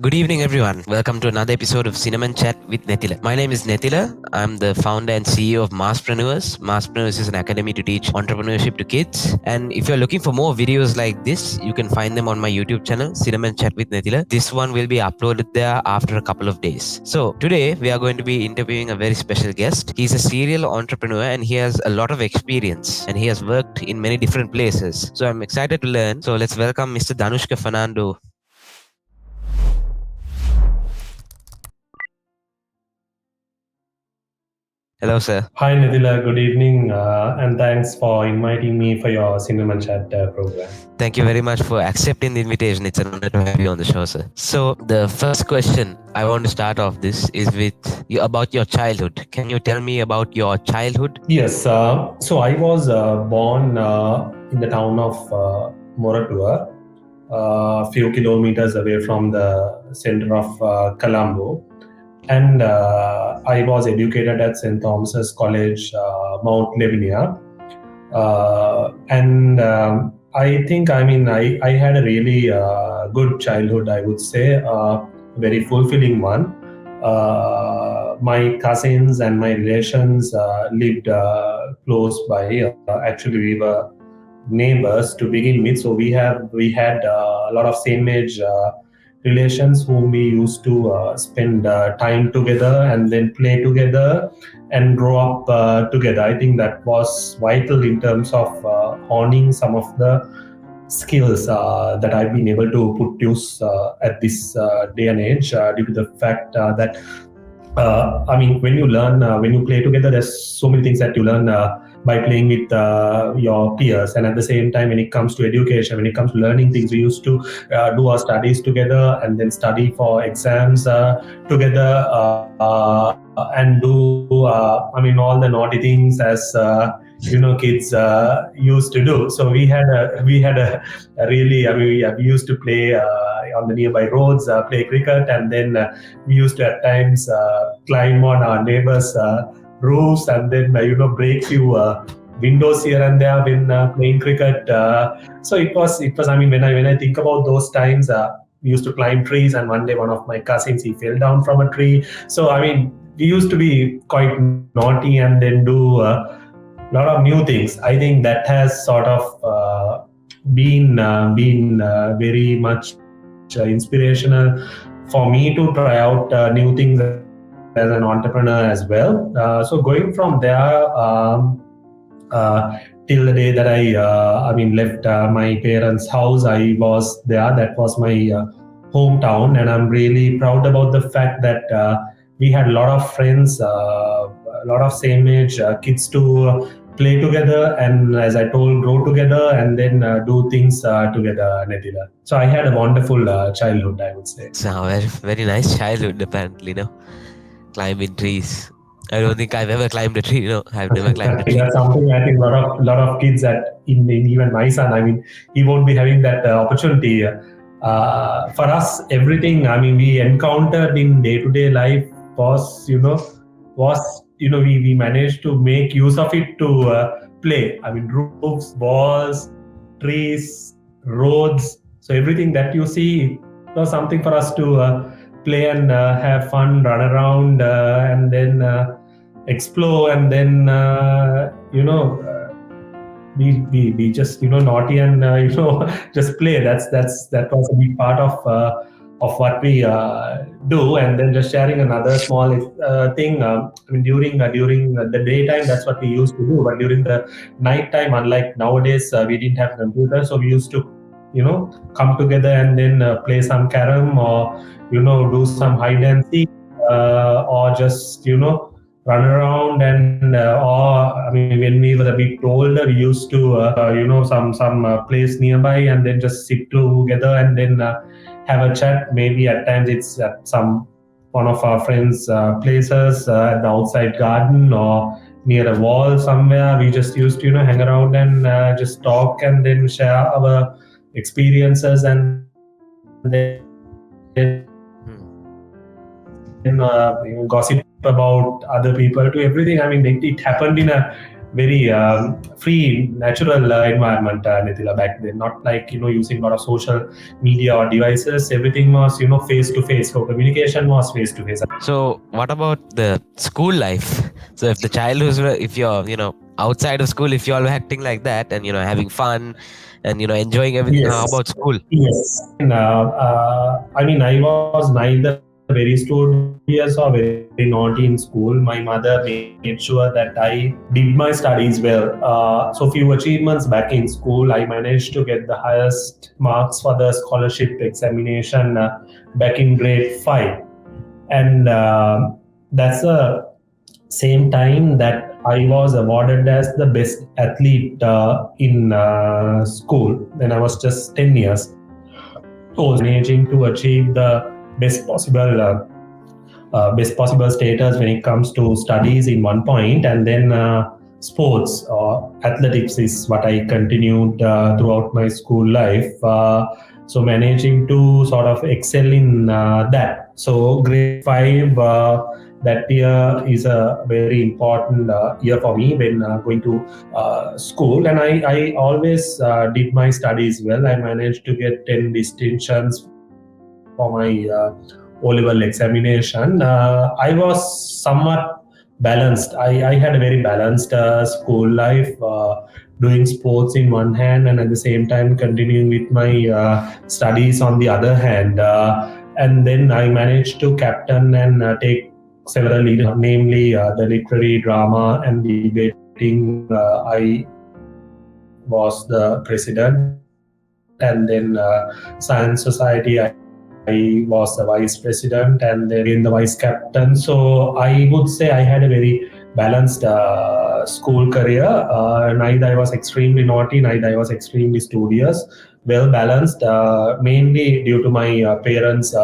Good evening, everyone. Welcome to another episode of Cinnamon Chat with Netila. My name is Netila. I'm the founder and CEO of Masspreneurs. Masspreneurs is an academy to teach entrepreneurship to kids. And if you're looking for more videos like this, you can find them on my YouTube channel, Cinnamon Chat with Netila. This one will be uploaded there after a couple of days. So today we are going to be interviewing a very special guest. He's a serial entrepreneur and he has a lot of experience and he has worked in many different places. So I'm excited to learn. So let's welcome Mr. Dhanushka Fernando. Hello, sir. Hi, Nidila. Good evening, and thanks for inviting me for your Cinnamon Chat program. Thank you very much for accepting the invitation. It's an honor to have you on the show, sir. So, the first question I want to start off this is with you about your childhood. Can you tell me about your childhood? Yes, so I was born in the town of Moratua, a few kilometers away from the center of Colombo. And I was educated at St. Thomas's College, Mount Lavinia. And I think, I had a really good childhood, I would say, very fulfilling one. My cousins and my relations lived close by. Actually, we were neighbors to begin with, so we had a lot of same age relations whom we used to spend time together and then play together and grow up together. I think that was vital in terms of honing some of the skills that I've been able to put use at this day and age due to the fact that when you learn, when you play together, there's so many things that you learn by playing with your peers. And at the same time, when it comes to education, when it comes to learning things, we used to do our studies together and then study for exams together and do, all the naughty things as kids used to do. So we had a really, we used to play on the nearby roads, play cricket, and then we used to at times climb on our neighbors' roofs and then break few windows here and there when playing cricket. So it was. When I think about those times. We used to climb trees, and one day one of my cousins, he fell down from a tree. So we used to be quite naughty and then do a lot of new things. I think that has sort of been very much inspirational for me to try out new things as an entrepreneur as well. So going from there, till the day that I left my parents' house, I was there. That was my hometown, and I'm really proud about the fact that we had a lot of friends, a lot of same age kids to play together, and as I told, grow together, and then do things together, Netila. So I had a wonderful childhood, I would say. It's a very nice childhood, apparently, climbing trees. I don't think I've ever climbed a tree, I've never climbed a Exactly. tree. That's something I think a lot of kids that in even my son, he won't be having that opportunity. For us, everything we encountered in day-to-day life was we managed to make use of it to play. Roofs, walls, trees, roads. So everything that you see was something for us to play and have fun, run around, and then explore, and then we just naughty and just play. That was a big part of what we do. And then just sharing another small thing. During the daytime, that's what we used to do. But during the night time, unlike nowadays, we didn't have computers, so we used to come together and then play some carom, or do some hide and seek, or just run around. And when we were a bit older, we used to some place nearby and then just sit together and then have a chat. Maybe at times it's at some one of our friends places, at the outside garden or near a wall somewhere. We just used to hang around and just talk and then share our experiences, and then gossip about other people to everything. It happened in a very free, natural environment, Nitila, back then. Not like using a lot of social media or devices. Everything was face to face. So communication was face to face. So, what about the school life? So, if the childhood, if you're, outside of school, if you're all acting like that and, having fun and, enjoying everything, how Yes, about school? yes. I mean, I was neither very studious or very naughty in school. My mother made sure that I did my studies well. So few achievements back in school. I managed to get the highest marks for the scholarship examination back in grade 5, and that's the same time that I was awarded as the best athlete in school when I was just 10 years. So managing to achieve the best possible status when it comes to studies in one point, and then sports or athletics is what I continued throughout my school life. So managing to sort of excel in that. So grade 5 that year is a very important year for me when going to school, and I always did my studies well. I managed to get 10 distinctions for my O-level examination. I was somewhat balanced. I had a very balanced school life, doing sports in one hand and at the same time continuing with my studies on the other hand. And then I managed to captain and take several leaders, namely the literary, drama, and debating. I was the president, and then science society I was the vice president, and then again the vice captain. So I would say I had a very balanced school career. Neither I was extremely naughty, neither I was extremely studious. Well balanced, mainly due to my parents'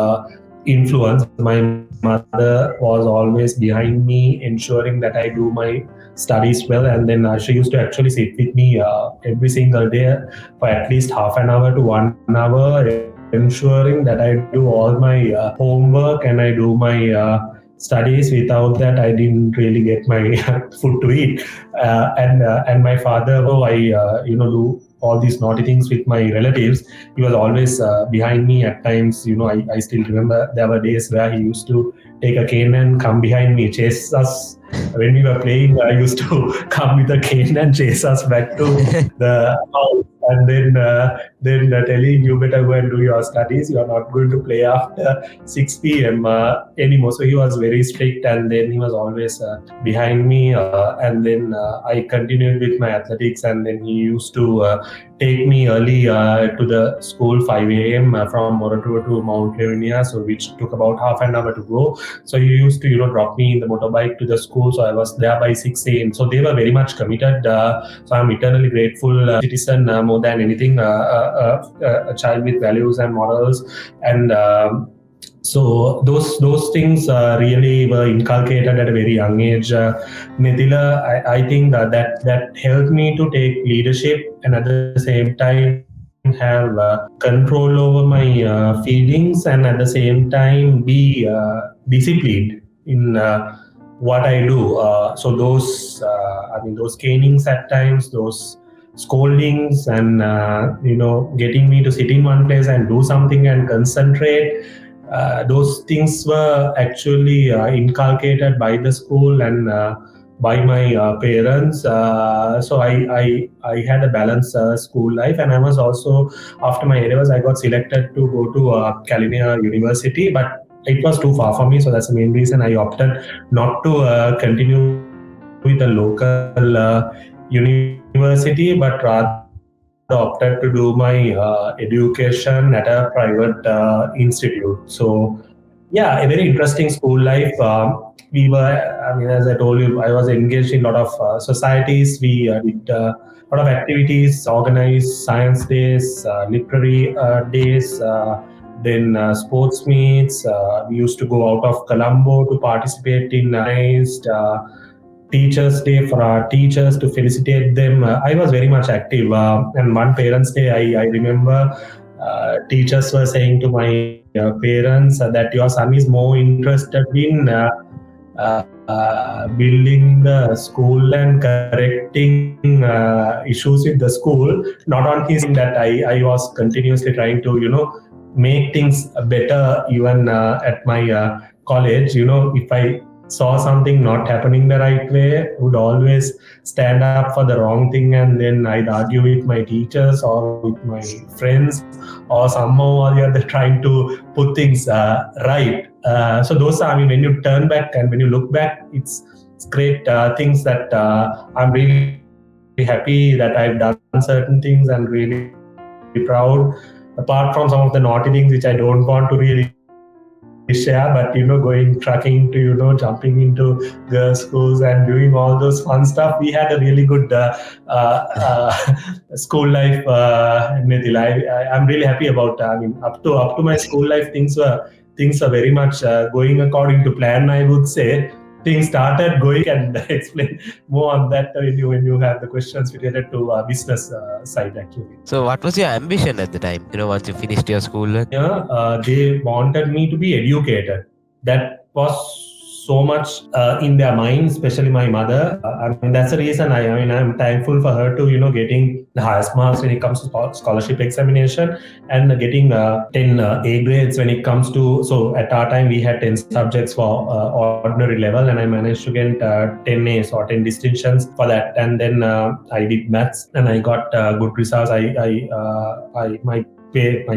influence. My mother was always behind me, ensuring that I do my studies well, and then she used to actually sit with me every single day for at least half an hour to 1 hour, ensuring that I do all my homework and I do my studies. Without that, I didn't really get my food to eat. And my father, although I do all these naughty things with my relatives, he was always behind me at times. I still remember there were days where he used to take a cane and come behind me, chase us when we were playing. I used to come with a cane and chase us back to the house, and then telling, you better go and do your studies. You are not going to play after 6 p.m. Anymore. So he was very strict, and then he was always behind me. And then I continued with my athletics, and then he used to take me early to the school 5 a.m. From Moratuwa to Mount Lavinia, so which took about half an hour to go. So he used to drop me in the motorbike to the school. So I was there by 6 a.m. So they were very much committed. So I'm eternally grateful citizen more than anything, a child with values and morals, and so those things really were inculcated at a very young age. Nithila, I think that helped me to take leadership, and at the same time have control over my feelings, and at the same time be disciplined in what I do. So those canings at times, those scoldings, and getting me to sit in one place and do something and concentrate. Those things were actually inculcated by the school and by my parents. So I had a balanced school life, and I was also, after my A-levels, I got selected to go to California University, but it was too far for me. So that's the main reason I opted not to continue with a local university, but rather opted to do my education at a private institute. So yeah, a very interesting school life. We were, I mean, as I told you, I was engaged in a lot of societies. We did a lot of activities, organized science days, literary days, then sports meets. We used to go out of Colombo to participate in organized Teachers' Day for our teachers to felicitate them. I was very much active. And one Parents' Day, I remember teachers were saying to my parents that your son is more interested in building the school and correcting issues with the school. Not on his that I was continuously trying to, make things better even at my college. If I saw something not happening the right way, would always stand up for the wrong thing, and then I'd argue with my teachers or with my friends, or somehow or the other trying to put things right. So those are, I mean, when you turn back and when you look back, it's great things that I'm really happy that I've done certain things and really proud. Apart from some of the naughty things which I don't want to really share, but going trucking to jumping into girls' schools and doing all those fun stuff, we had a really good school life. Nidil. I'm really happy about. I mean, up to my school life, things are very much going according to plan. I would say things started going and explain more on that when you have the questions related to business side actually. So, what was your ambition at the time? Once you finished your school? They wanted me to be educated. That was so much in their mind, especially my mother. I mean, that's the reason I mean, I'm thankful for her to, getting the highest marks when it comes to scholarship examination, and getting 10 A grades when it comes to. So at our time, we had 10 subjects for ordinary level, and I managed to get 10 A's or 10 distinctions for that. And then I did maths and I got good results. My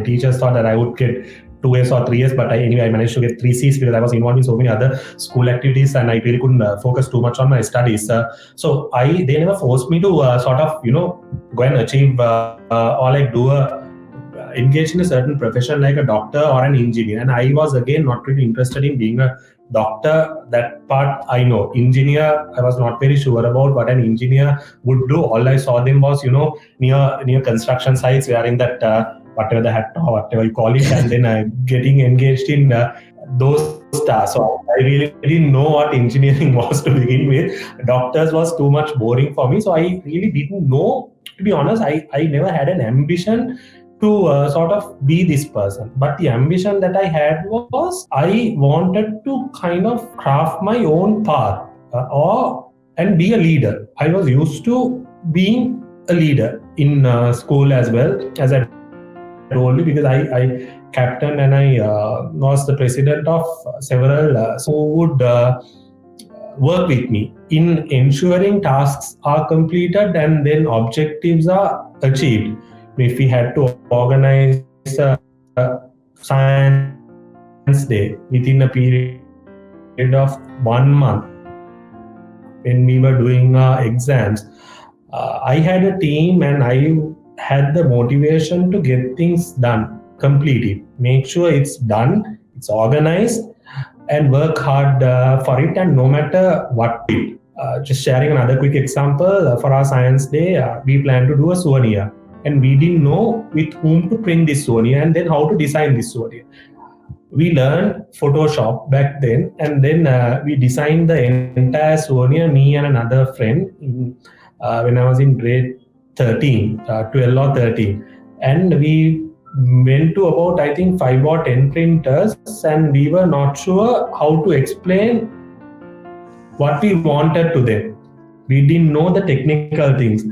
teachers thought that I would get 2 A's or 3 A's, but anyway, I managed to get 3 C's because I was involved in so many other school activities and I really couldn't focus too much on my studies. So they never forced me to sort of, go and achieve or like engage in a certain profession like a doctor or an engineer. And I was again not really interested in being a doctor. That part I know. Engineer, I was not very sure about what an engineer would do. All I saw them was, near construction sites wearing that whatever the hat or whatever you call it, and then getting engaged in those tasks. So I really didn't know what engineering was to begin with. Doctors was too much boring for me, so I really didn't know. To be honest, I never had an ambition to sort of be this person. But the ambition that I had was I wanted to kind of craft my own path or and be a leader. I was used to being a leader in school as well, as I told you, because I captained and I was the president of several schools who would work with me in ensuring tasks are completed and then objectives are achieved. If we had to organize a science day within a period of 1 month, when we were doing our exams, I had a team and I had the motivation to get things done, complete it, make sure it's done, it's organized, and work hard for it. And no matter what we did, just sharing another quick example for our science day, we planned to do a souvenir, and we didn't know with whom to print this souvenir and then how to design this souvenir. We learned Photoshop back then, and then we designed the entire souvenir, me and another friend, when I was in grade 13, 12 or 13. And we went to about, I think, 5 or 10 printers, and we were not sure how to explain what we wanted to them. We didn't know the technical things.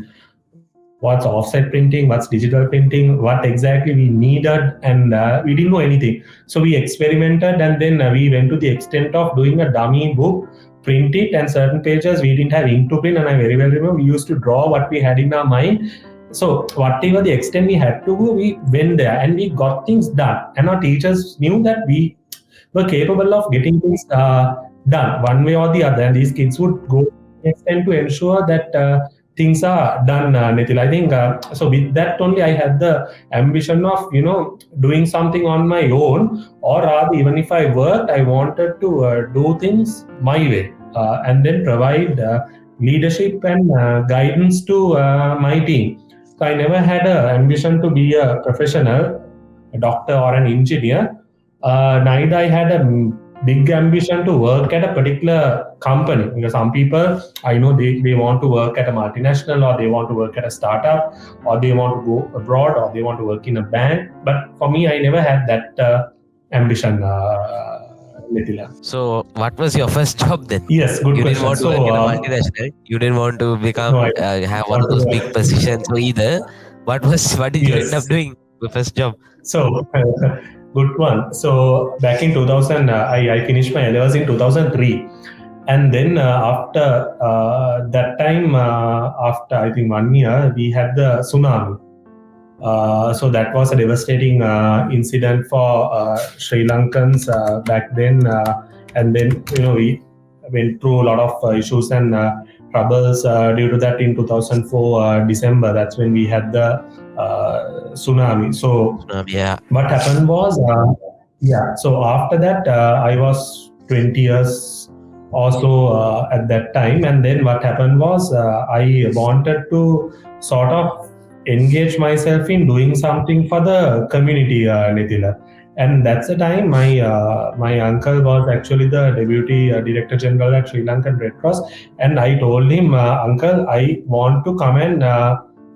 What's offset printing, what's digital printing, what exactly we needed, and we didn't know anything. So we experimented, and then we went to the extent of doing a dummy book, print it, and certain pages we didn't have ink to print. And I very well remember we used to draw what we had in our mind. So whatever the extent we had to go, we went there and we got things done. And our teachers knew that we were capable of getting things done one way or the other. And these kids would go to the extent to ensure that things are done, Nitil. I think so. With that only, I had the ambition of doing something on my own, or rather, even if I worked, I wanted to do things my way, and then provide leadership and guidance to my team. So I never had an ambition to be a professional, a doctor or an engineer. Neither I had a big ambition to work at a particular company, because some people I know they want to work at a multinational, or they want to work at a startup, or they want to go abroad, or they want to work in a bank. But for me, I never had that ambition, Nitila. So, what was your first job then? Yes, good You didn't question. want to So, work in a multinational. You didn't want to no, I become have one want of to those big work. positions either. What did you end up Yes. doing? The first job. So, good one. So, back in 2000, I finished my LLs in 2003. And then after that time, after I think 1 year, we had the tsunami. So that was a devastating incident for Sri Lankans back then, and then we went through a lot of issues and troubles due to that. In 2004 December, that's when we had the tsunami. So Yeah. what happened was, yeah. So after that, I was 20 years or so at that time, and then what happened was, I wanted to sort of engage myself in doing something for the community, Nitila. And that's the time my uncle was actually the deputy director general at Sri Lankan Red Cross, and I told him, Uncle, I want to come and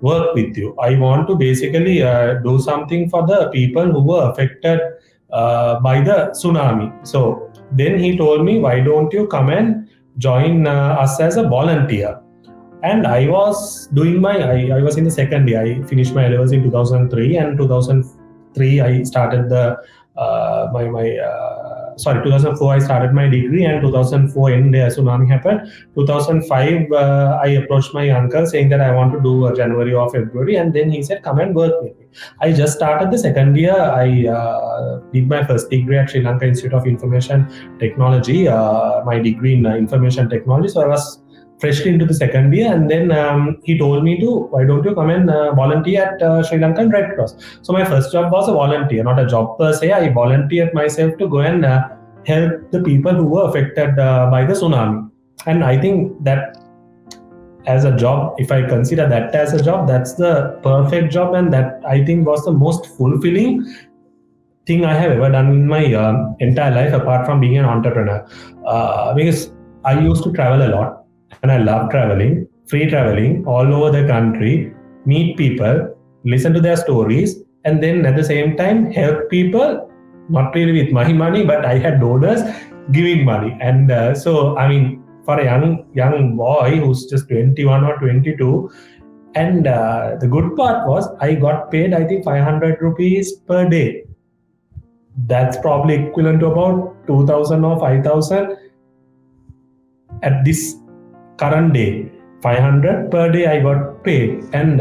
work with you. I want to basically do something for the people who were affected by the tsunami. So then he told me, why don't you come and join us as a volunteer? And I was doing I was in the second year. I finished my levels in 2003, and 2003 I started the my 2004 I started my degree, and 2004 end tsunami happened. 2005 I approached my uncle saying that I want to do January or February, and then he said, come and work with me. I just started the second year. I did my first degree at Sri Lanka Institute of Information Technology, my degree in information technology. So I was freshly into the second year, and then he told me to, why don't you come and volunteer at Sri Lankan Red Cross. So my first job was a volunteer, not a job per se. I volunteered myself to go and help the people who were affected by the tsunami. And I think that as a job, if I consider that as a job, that's the perfect job, and that I think was the most fulfilling thing I have ever done in my entire life, apart from being an entrepreneur. Because I used to travel a lot, and I love traveling, free traveling all over the country, meet people, listen to their stories, and then at the same time help people. Not really with my money, but I had donors giving money, and so I mean, for a young boy who's just 21 or 22, and the good part was I got paid, I think, 500 rupees per day. That's probably equivalent to about 2000 or 5000 at this current day. 500 per day I got paid, and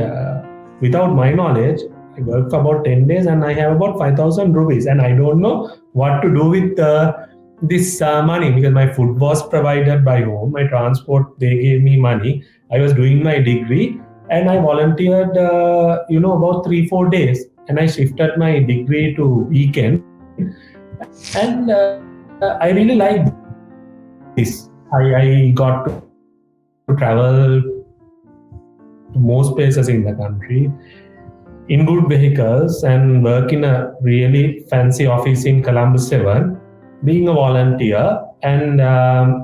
without my knowledge, I worked for about 10 days and I have about 5000 rupees, and I don't know what to do with this money, because my food was provided by home, my transport, they gave me money. I was doing my degree, and I volunteered about 3-4 days, and I shifted my degree to weekend. And I really like this. I got to travel to most places in the country in good vehicles and work in a really fancy office in Columbus 7, being a volunteer. And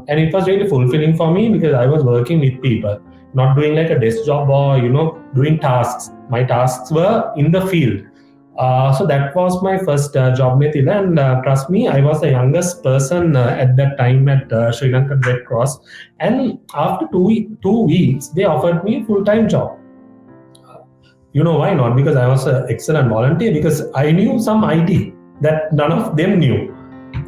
it was really fulfilling for me, because I was working with people, not doing like a desk job or doing tasks. My tasks were in the field. So that was my first job, Mithila, and trust me, I was the youngest person at that time at Sri Lankan Red Cross. And after 2 weeks, they offered me a full-time job. You know why not? Because I was an excellent volunteer, because I knew some IT that none of them knew.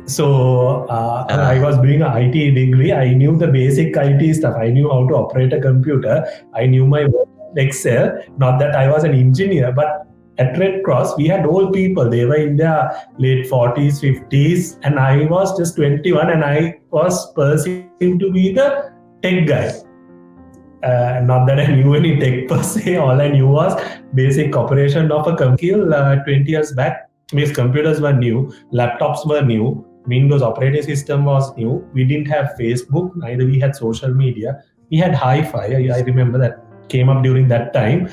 So I was doing an IT degree. I knew the basic IT stuff. I knew how to operate a computer. I knew my Excel. Not that I was an engineer, but at Red Cross, we had old people. They were in their late 40s, 50s, and I was just 21, and I was perceived to be the tech guy. Not that I knew any tech per se. All I knew was basic operation of a computer 20 years back. Because computers were new, laptops were new, Windows operating system was new. We didn't have Facebook, neither we had social media. We had hi-fi. I remember that came up during that time.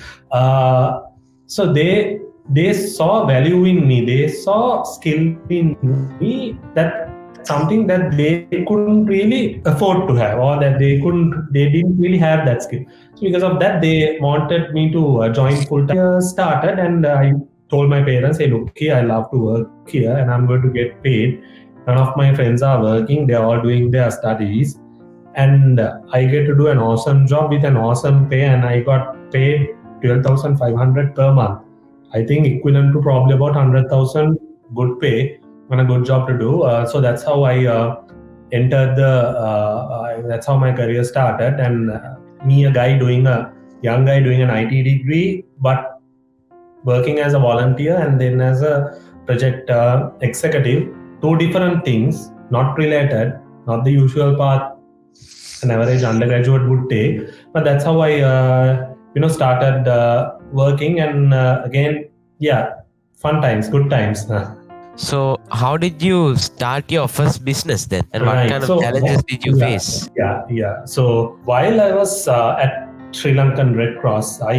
So they saw value in me. They saw skill in me, that something that they couldn't really afford to have, or that they didn't really have that skill. So because of that, they wanted me to join full time. Started, and I told my parents, hey, look here, I love to work here and I'm going to get paid. none of my friends are working, they're all doing their studies, and I get to do an awesome job with an awesome pay, and I got paid 12,500 per month. I think equivalent to probably about 100,000 good pay and a good job to do. So that's how I entered that's how my career started. And me, a young guy doing an IT degree, but working as a volunteer and then as a project executive, two different things, not related, not the usual path an average undergraduate would take. But that's how I, started working. And again, yeah, fun times, good times. So, how did you start your first business then? And what Right. kind of So, challenges did you face? yeah. So while I was at Sri Lankan Red Cross, I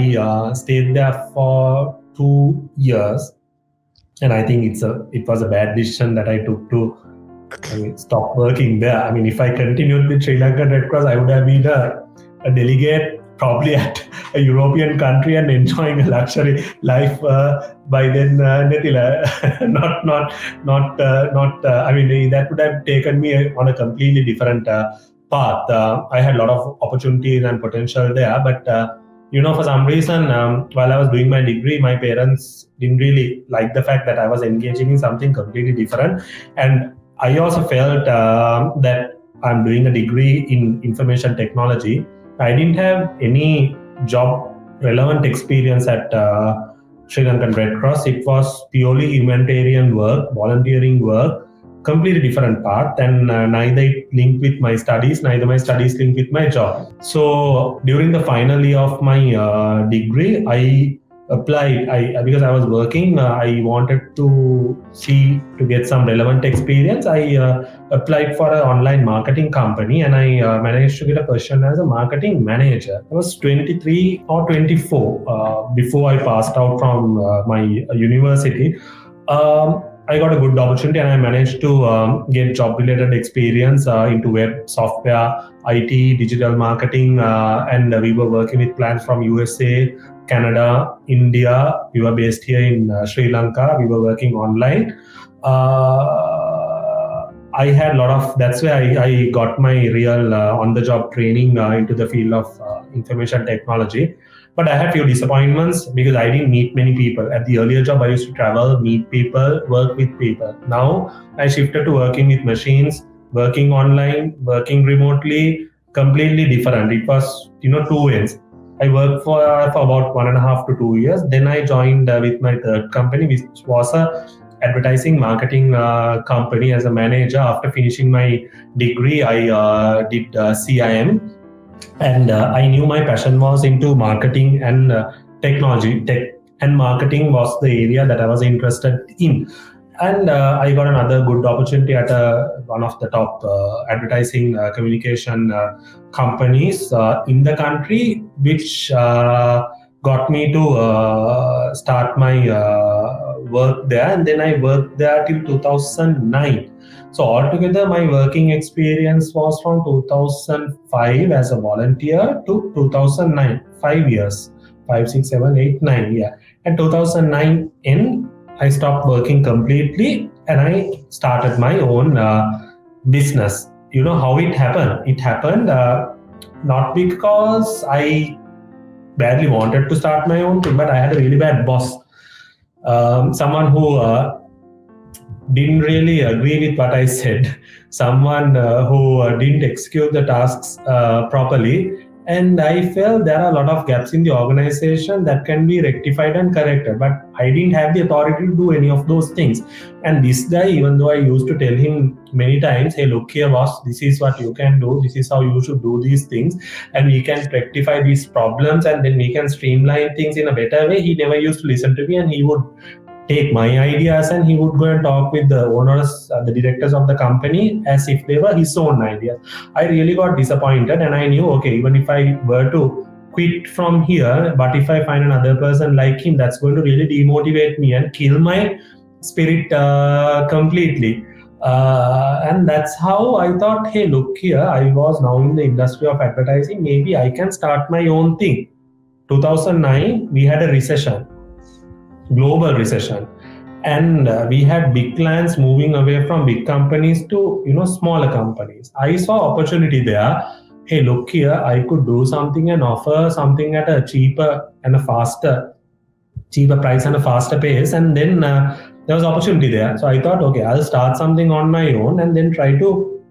stayed there for 2 years, and I think it was a bad decision that I took to stop working there. I mean, if I continued with Sri Lankan Red Cross, I would have been a delegate probably at a European country and enjoying a luxury life by then, Nethila. Not. I mean, that would have taken me on a completely different path. I had a lot of opportunities and potential there, but for some reason, while I was doing my degree, my parents didn't really like the fact that I was engaging in something completely different, and I also felt that I'm doing a degree in information technology. I didn't have any job relevant experience at Sri Lankan Red Cross. It was purely humanitarian work, volunteering work, completely different path, and neither it linked with my studies, neither my studies linked with my job. So during the final year of my degree, I applied. Because I was working, I wanted to get some relevant experience. I applied for an online marketing company, and I managed to get a position as a marketing manager. I was 23 or 24 before I passed out from my university. I got a good opportunity, and I managed to get job-related experience into web, software, IT, digital marketing, and we were working with clients from USA, Canada, India. We were based here in Sri Lanka. We were working online. I had a lot of, that's where I got my real on-the-job training into the field of information technology. But I had few disappointments because I didn't meet many people. At the earlier job, I used to travel, meet people, work with people. Now I shifted to working with machines, working online, working remotely, completely different. It was, two ends. I worked for about 1.5 to 2 years. Then I joined with my third company, which was a advertising marketing company as a manager. After finishing my degree, I did CIM, and I knew my passion was into marketing and technology. Tech and marketing was the area that I was interested in. And I got another good opportunity at one of the top advertising communication companies in the country, which got me to start my work there. And then I worked there till 2009. So altogether, my working experience was from 2005 as a volunteer to 2009, 5 years, 5, 6, 7, 8, 9, yeah. And 2009 end, I stopped working completely and I started my own business. You know how it happened? It happened not because I badly wanted to start my own thing, but I had a really bad boss. Someone who didn't really agree with what I said, someone who didn't execute the tasks properly. And I felt there are a lot of gaps in the organization that can be rectified and corrected, but I didn't have the authority to do any of those things. And this guy, even though I used to tell him many times, hey, look here, boss, this is what you can do, this is how you should do these things, and we can rectify these problems, and then we can streamline things in a better way. He never used to listen to me, and he would take my ideas and he would go and talk with the owners, the directors of the company as if they were his own ideas. I really got disappointed, and I knew, okay, even if I were to quit from here, but if I find another person like him, that's going to really demotivate me and kill my spirit completely. And that's how I thought, hey, look here, I was now in the industry of advertising, maybe I can start my own thing. 2009, we had a recession, global recession. and we had big clients moving away from big companies to smaller companies. I saw opportunity there. Hey, look here, I could do something and offer something at a cheaper price and a faster pace, and then there was opportunity there. So I thought, okay, I'll start something on my own and then try to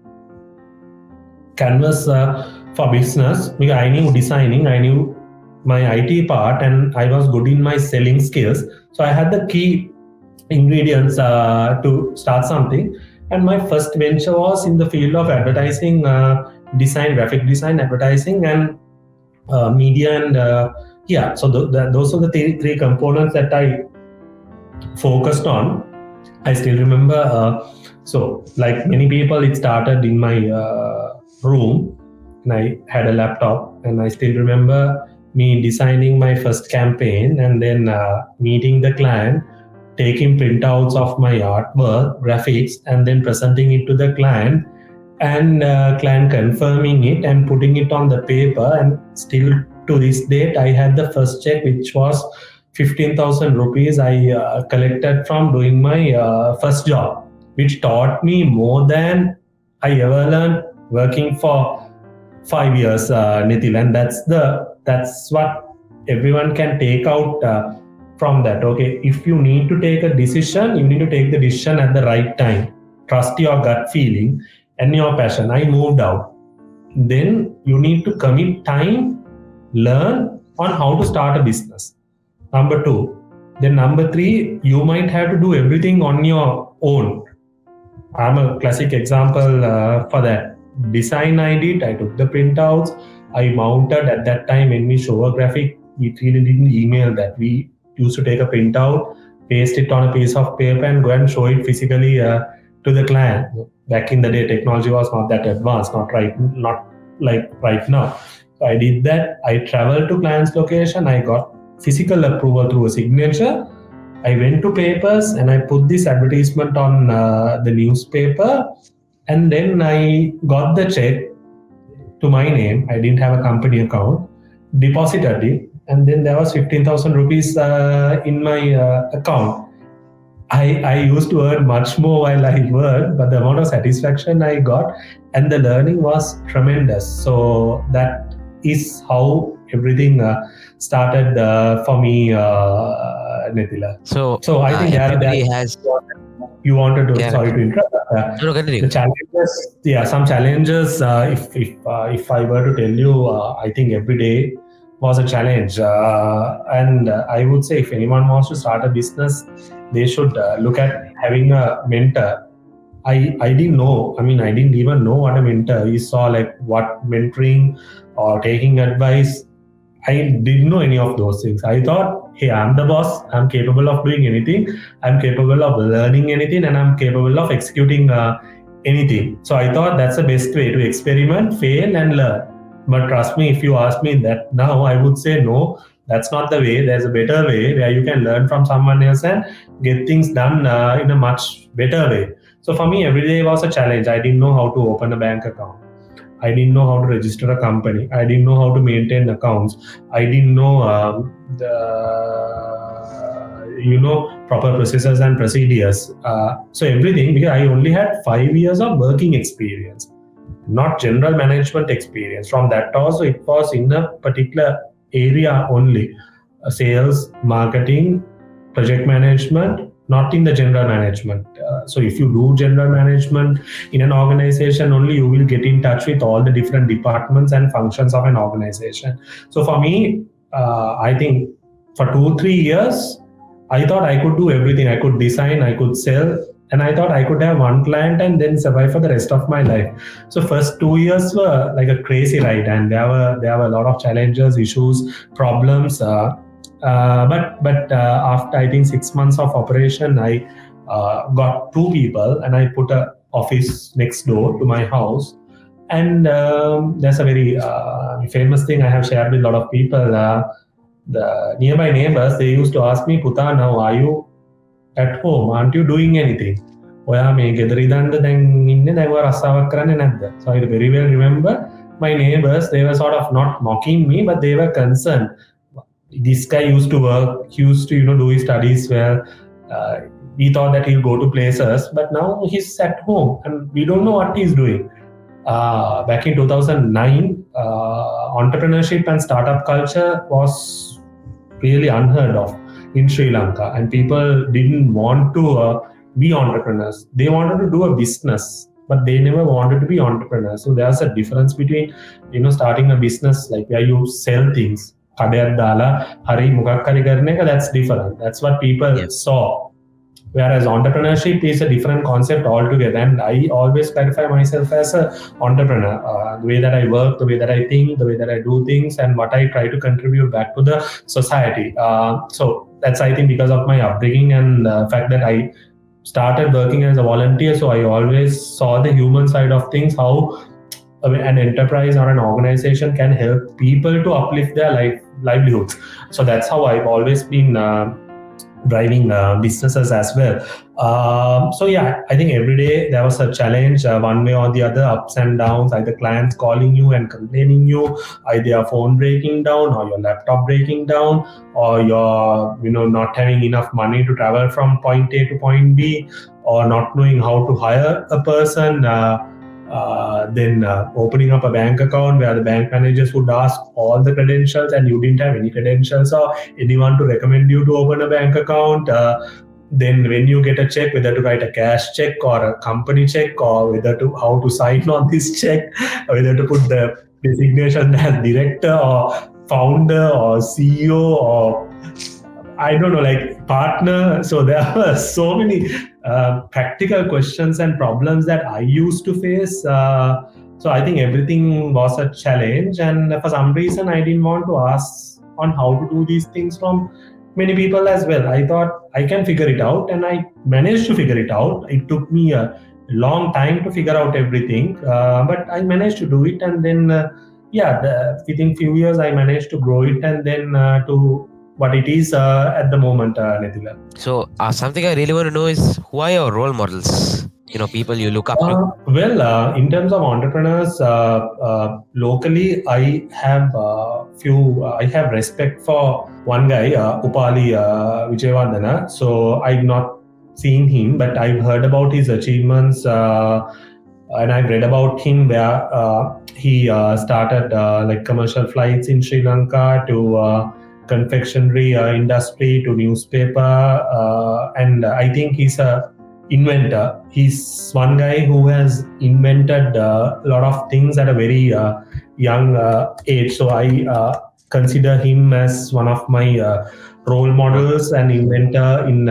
canvas for business, because I knew designing, I knew my IT part, and I was good in my selling skills. So I had the key ingredients to start something. And my first venture was in the field of advertising, design, graphic design, advertising, and media, and yeah. So those are the three components that I focused on. I still remember. So, like many people, it started in my room, and I had a laptop, and I still remember me designing my first campaign, and then meeting the client, taking printouts of my artwork, graphics, and then presenting it to the client, and client confirming it and putting it on the paper. And still to this date, I had the first check, which was 15,000 rupees I collected from doing my first job, which taught me more than I ever learned working for 5 years, Nitil. And that's what everyone can take out from that. Okay, if you need to take a decision, you need to take the decision at the right time. Trust your gut feeling and your passion. I moved out. Then you need to commit time, learn on how to start a business. Number two. Then number three, you might have to do everything on your own. I'm a classic example for that. Design I did, I took the printouts, I mounted. At that time when we show a graphic, we really didn't email that. We used to take a printout, paste it on a piece of paper, and go and show it physically to the client. Back in the day, technology was not that advanced, not like right now. So I did that. I traveled to client's location. I got physical approval through a signature. I went to papers and I put this advertisement on the newspaper, and then I got the check to my name. I didn't have a company account, deposited it, and then there was 15,000 rupees in my account. I used to earn much more while I worked, but the amount of satisfaction I got and the learning was tremendous. So that is how everything started for me, Nitila. So I think everybody has. you wanted to. Yeah. Sorry to interrupt. No, continue. The challenges, yeah, some challenges. If I were to tell you, I think every day was a challenge, and I would say if anyone wants to start a business, they should look at having a mentor. I didn't know. I mean, I didn't even know what a mentor is. Saw like what mentoring or taking advice. I didn't know any of those things. I thought, hey, I'm the boss. I'm capable of doing anything. I'm capable of learning anything, and I'm capable of executing anything. So I thought that's the best way to experiment, fail, and learn. But trust me, if you ask me that now, I would say no. That's not the way. There's a better way where you can learn from someone else and get things done in a much better way. So for me, every day was a challenge. I didn't know how to open a bank account. I didn't know how to register a company. I didn't know how to maintain accounts. I didn't know the proper processes and procedures. So everything, because I only had 5 years of working experience, not general management experience. From that also, it was in a particular area only: sales, marketing, project management, not in the general management. So if you do general management in an organization only, you will get in touch with all the different departments and functions of an organization. So for me, I think for 2-3 years, I thought I could do everything. I could design, I could sell, and I thought I could have one client and then survive for the rest of my life. So first 2 years were like a crazy ride, and there were a lot of challenges, issues, problems. But after I think 6 months of operation, I got 2 people, and I put a office next door to my house. And there's a very famous thing I have shared with a lot of people. The nearby neighbors, they used to ask me, Puta, now are you at home? Aren't you doing anything? ඔයා මේ ගෙදර ඉඳන්ද දැන් ඉන්නේ, දැන් ඔයා රස්සාවක් කරන්නේ නැද්ද? So I very well remember my neighbors, they were sort of not mocking me, but they were concerned. This guy used to work, he used to do his studies well, we thought that he'll go to places, but now he's at home and we don't know what he's doing. Back in 2009, entrepreneurship and startup culture was really unheard of in Sri Lanka, and people didn't want to be entrepreneurs. They wanted to do a business, but they never wanted to be entrepreneurs. So there's a difference between, starting a business like where you sell things. කඩයක් දාලා හරි මොකක් හරි කරන එක, that's different. That's what people saw. Whereas entrepreneurship is a different concept altogether, and I always clarify myself as an entrepreneur. The way that I work, the way that I think, the way that I do things, and what I try to contribute back to the society. So that's, I think, because of my upbringing and the fact that I started working as a volunteer. So I always saw the human side of things, how an enterprise or an organization can help people to uplift their livelihoods. So that's how I've always been driving businesses as well. So yeah, I think every day there was a challenge, one way or the other, ups and downs, either clients calling you and complaining you, either your phone breaking down or your laptop breaking down, or you're not having enough money to travel from point A to point B, or not knowing how to hire a person. Then opening up a bank account where the bank managers would ask all the credentials and you didn't have any credentials or anyone to recommend you to open a bank account. Then when you get a check, whether to write a cash check or a company check, or how to sign on this check, whether to put the designation as director or founder or CEO or I don't know, like partner. So there were so many practical questions and problems that I used to face. So I think everything was a challenge, and for some reason I didn't want to ask on how to do these things from many people as well. I thought I can figure it out, and I managed to figure it out. It took me a long time to figure out everything, but I managed to do it, and then within few years I managed to grow it, and then to what it is at the moment, Nethila. So something I really want to know is, who are your role models? People you look up to. Well, in terms of entrepreneurs, locally, I have few. I have respect for one guy, Upali Vijayawardena. So I've not seen him, but I've heard about his achievements, and I've read about him where he started like commercial flights in Sri Lanka to confectionery industry to newspaper, and I think he's a inventor. He's one guy who has invented a lot of things at a very young age. So I consider him as one of my role models and inventor in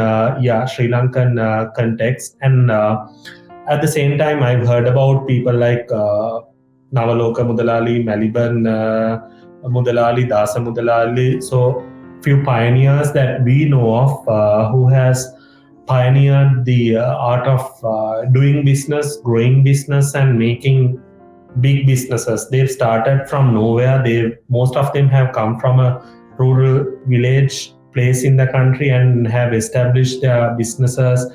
Sri Lankan context. And at the same time, I've heard about people like Navaloka Mudalali, Maliban Mudalali, Dasa Mudalali. So few pioneers that we know of who has pioneered the art of doing business, growing business, and making big businesses. They've started from nowhere. Most of them have come from a rural village place in the country and have established their businesses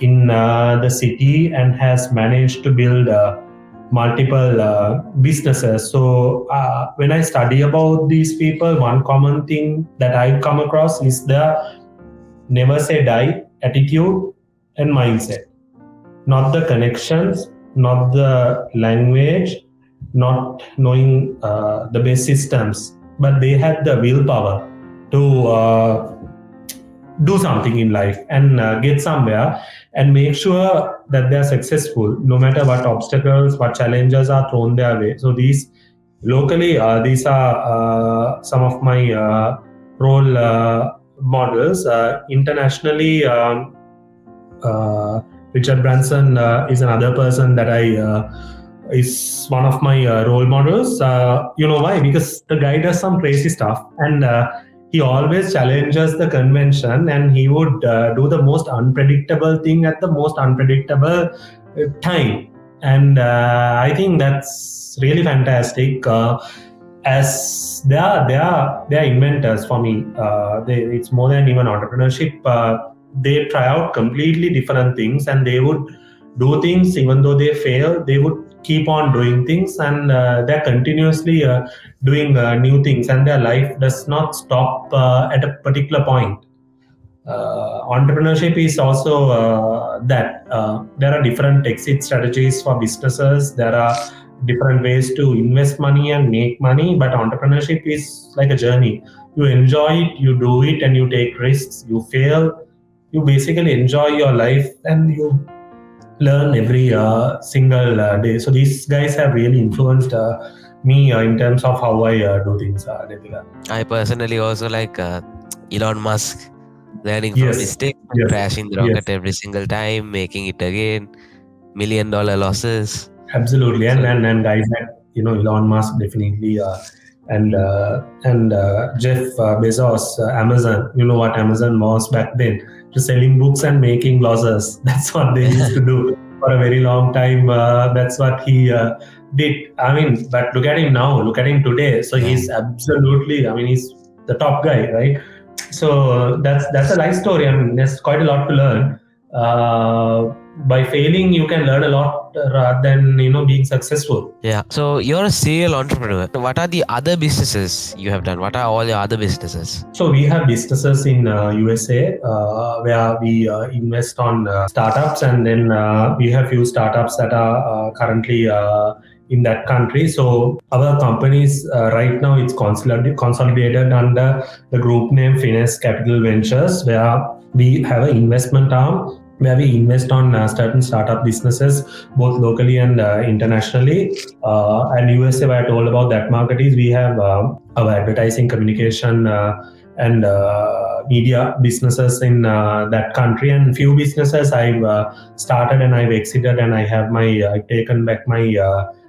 in the city and has managed to build multiple businesses. So when I study about these people, one common thing that I've come across is the never say die attitude and mindset. Not the connections, not the language, not knowing the best systems, but they had the willpower to do something in life and get somewhere and make sure that they're successful no matter what obstacles, what challenges are thrown their way. So these locally, these are some of my role models. Internationally, Richard Branson is another person that is one of my role models. You know why? Because the guy does some crazy stuff, and he always challenges the convention, and he would do the most unpredictable thing at the most unpredictable time. And I think that's really fantastic. As they are inventors for me. It's more than even entrepreneurship. They try out completely different things, and they would do things even though they fail. They would keep on doing things, and they're continuously doing new things, and their life does not stop at a particular point. Entrepreneurship is also that there are different exit strategies for businesses. There are different ways to invest money and make money, but entrepreneurship is like a journey. You enjoy it, you do it, and you take risks. You fail, you basically enjoy your life, and you learn every single day. So these guys have really influenced me in terms of how I do things. Nitika. I personally also like Elon Musk, learning from Yes, mistakes and yes, crashing the rocket yes. every single time, making it again, $1 million losses. Absolutely, So and guys like Elon Musk definitely, and Jeff Bezos, Amazon. You know what Amazon was back then? Just selling books and making losses. That's what they used to do for a very long time. That's what he did. I mean, but look at him now. Look at him today. So yeah, he's absolutely. I mean, he's the top guy, right? So that's a life story. I mean, there's quite a lot to learn. By failing, you can learn a lot rather than being successful. yeah. So you're a serial entrepreneur. What are the other businesses you have done? What are all your other businesses? So we have businesses in USA where we invest on startups, and then we have few startups that are currently in that country. So our companies right now it's consolidated under the group name FINEZ Capital Ventures, where we have an investment arm where we invest on certain startup businesses both locally and internationally. And USA, where I told about that market is we have our advertising, communication, and media businesses in that country, and few businesses I've started and I've exited, and I've taken back my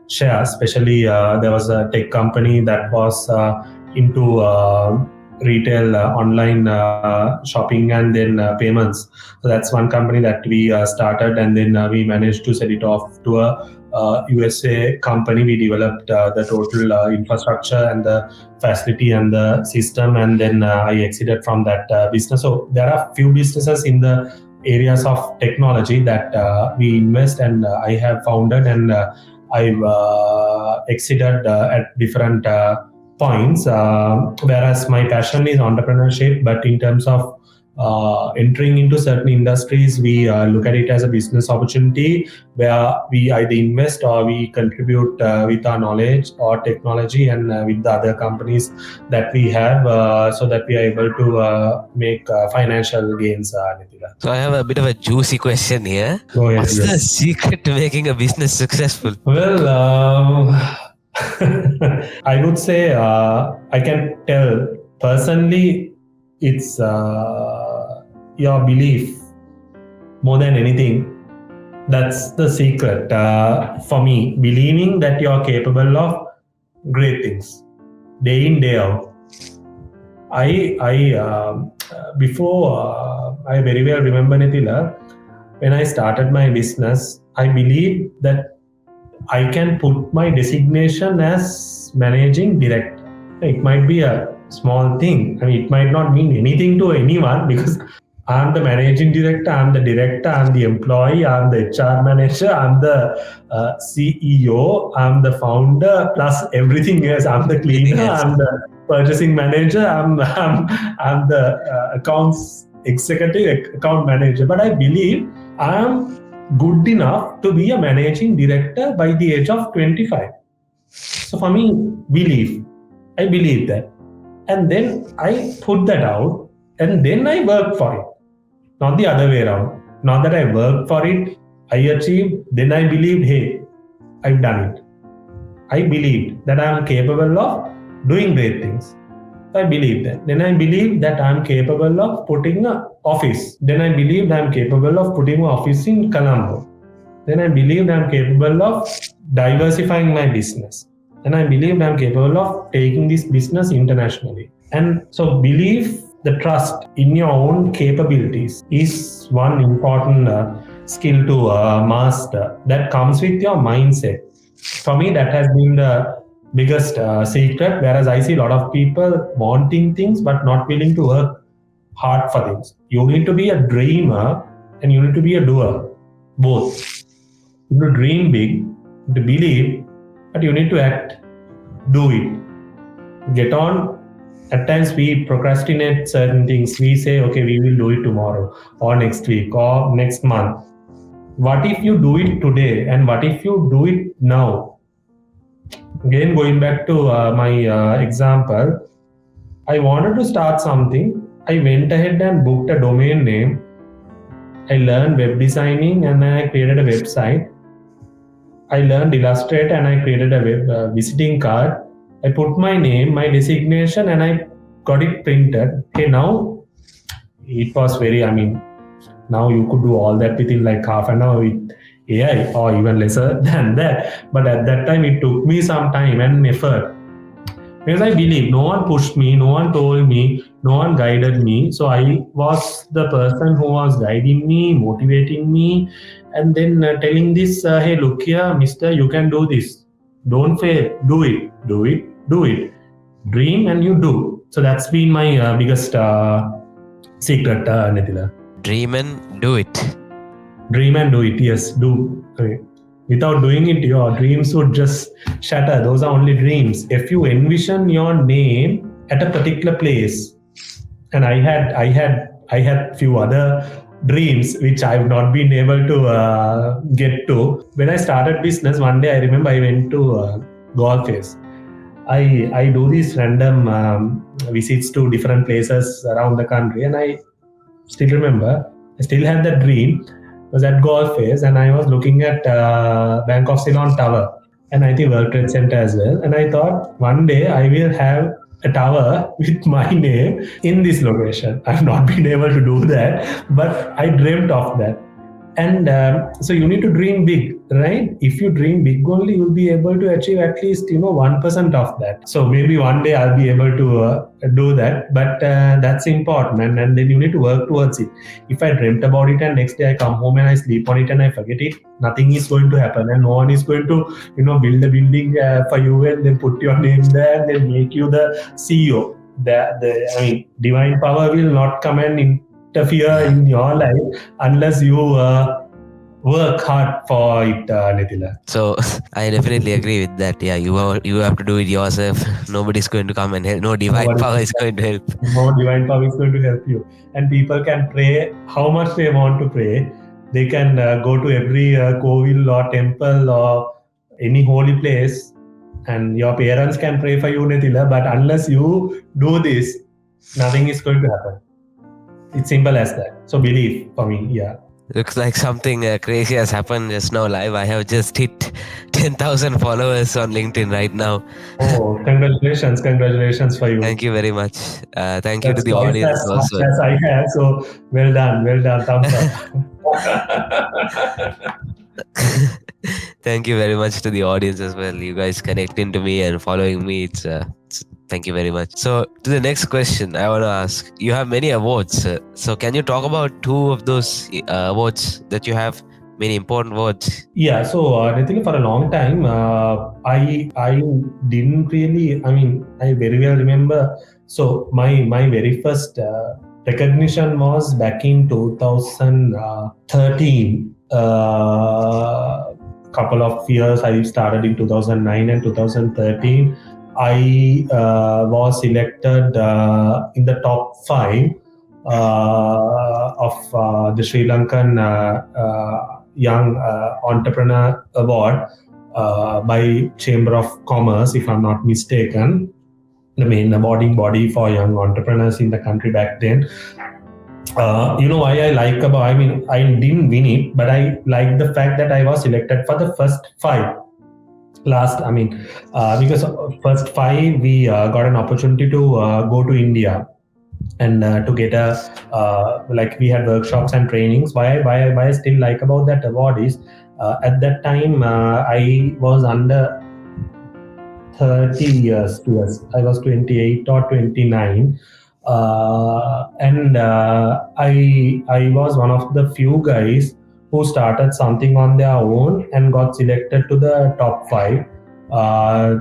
share. Especially there was a tech company that was into retail, online shopping, and then payments. So that's one company that we started, and then we managed to sell it off to a USA company. We developed the total infrastructure and the facility and the system, and then I exited from that business. So there are few businesses in the areas of technology that we invest, and I have founded, and I've exited at different points. Whereas my passion is entrepreneurship, but in terms of entering into certain industries, we look at it as a business opportunity where we either invest or we contribute with our knowledge or technology, and with the other companies that we have, so that we are able to make financial gains. Nitika. So I have a bit of a juicy question here. Go ahead. What's the Yes. secret to making a business successful? Well, I would say I can tell personally, it's your belief more than anything. That's the secret for me. Believing that you're capable of great things, day in, day out. I before I very well remember, Nitila, when I started my business, I believed that I can put my designation as managing director. It might be a small thing. I mean, it might not mean anything to anyone because I'm the managing director, I'm the director, I'm the employee, I'm the HR manager, I'm the CEO, I'm the founder, plus everything else. I'm the Anything cleaner, else? I'm the purchasing manager, I'm the accounts executive, account manager. But I believe I'm good enough to be a managing director by the age of 25. So for me, I believe that. And then I put that out, and then I work for it, not the other way around. Not that I worked for it, I achieved, then I believed, hey, I've done it. I believed that I'm capable of doing great things. I believe that. Then I believe that I'm capable of putting an office. Then I believed I'm capable of putting an office in Colombo. Then I believed I'm capable of diversifying my business. And I believed I'm capable of taking this business internationally. And so, belief, the trust in your own capabilities is one important skill to master that comes with your mindset. For me, that has been the biggest secret. Whereas I see a lot of people wanting things but not willing to work hard for things. You need to be a dreamer and you need to be a doer, both. You need to dream big, to believe, but you need to act, do it, get on At times we procrastinate certain things. We say, okay, we will do it tomorrow or next week or next month. What if you do it today, and what if you do it now? Again, going back to my example, I wanted to start something. I went ahead and booked a domain name. I learned web designing and then I created a website. I learned Illustrate and I created a web visiting card. I put my name, my designation, and I got it printed. Okay, now it was very, now you could do all that within like half an hour with AI or even lesser than that. But at that time, it took me some time and effort because I believe no one pushed me, no one told me, no one guided me. So I was the person who was guiding me, motivating me, and then telling this, hey, look here, mister, you can do this. Don't fail. Do it, do it, do it. Dream and you do. So that's been my biggest secret, Nitila. Dream and do it. Dream and do it. Yes, do. Without doing it, your dreams would just shatter. Those are only dreams. If you envision your name at a particular place, and I had few other dreams which I've not been able to get to. When I started business, one day I remember I went to golf face. I do these random visits to different places around the country, and I still remember. I still had that dream. I was at golf face, and I was looking at Bank of Ceylon Tower, and I think World Trade Center as well. And I thought one day I will have a tower with my name in this location. I've not been able to do that, but I dreamt of that. And so you need to dream big, right? If you dream big only, you'll be able to achieve at least 1% of that. So maybe one day I'll be able to do that, but that's important, and then you need to work towards it. If I dreamt about it and next day I come home and I sleep on it and I forget it, nothing is going to happen, and no one is going to build a building for you and then put your name there and then make you the CEO. Divine power will not come and interfere in your life unless you work hard for it, Nitila. So I definitely agree with that. Yeah, you have to do it yourself. Nobody's going to come and help. No divine power is going to help. No divine power is going to help you. And people can pray how much they want to pray. They can go to every kovil or temple or any holy place, and your parents can pray for you, Nitila. But unless you do this, nothing is going to happen. It's simple as that. So believe for me, yeah. Looks like something crazy has happened just now live. I have just hit 10,000 followers on LinkedIn right now. Oh, congratulations for you. Thank you very much. Thank you to the audience as also. much as I have, so well done, thumbs up. Thank you very much to the audience as well. You guys connecting to me and following me. Thank you very much. So to the next question, I want to ask, you have many awards. So can you talk about two of those awards that you have? Many important awards. Yeah. So I think for a long time, I didn't really. I very well remember. So my very first recognition was back in 2013. Couple of years. I started in 2009 and 2013. I was selected in the top 5 of the Sri Lankan Young Entrepreneur Award by Chamber of Commerce, if I'm not mistaken, the main awarding body for young entrepreneurs in the country back then. Why I like about, I didn't win it, but I like the fact that I was selected for the first 5. Because first 5 we got an opportunity to go to India and to get we had workshops and trainings. Why I still like about that award is at that time I was under 30 years. I was 28 or 29. And I was one of the few guys who started something on their own and got selected to the top 5.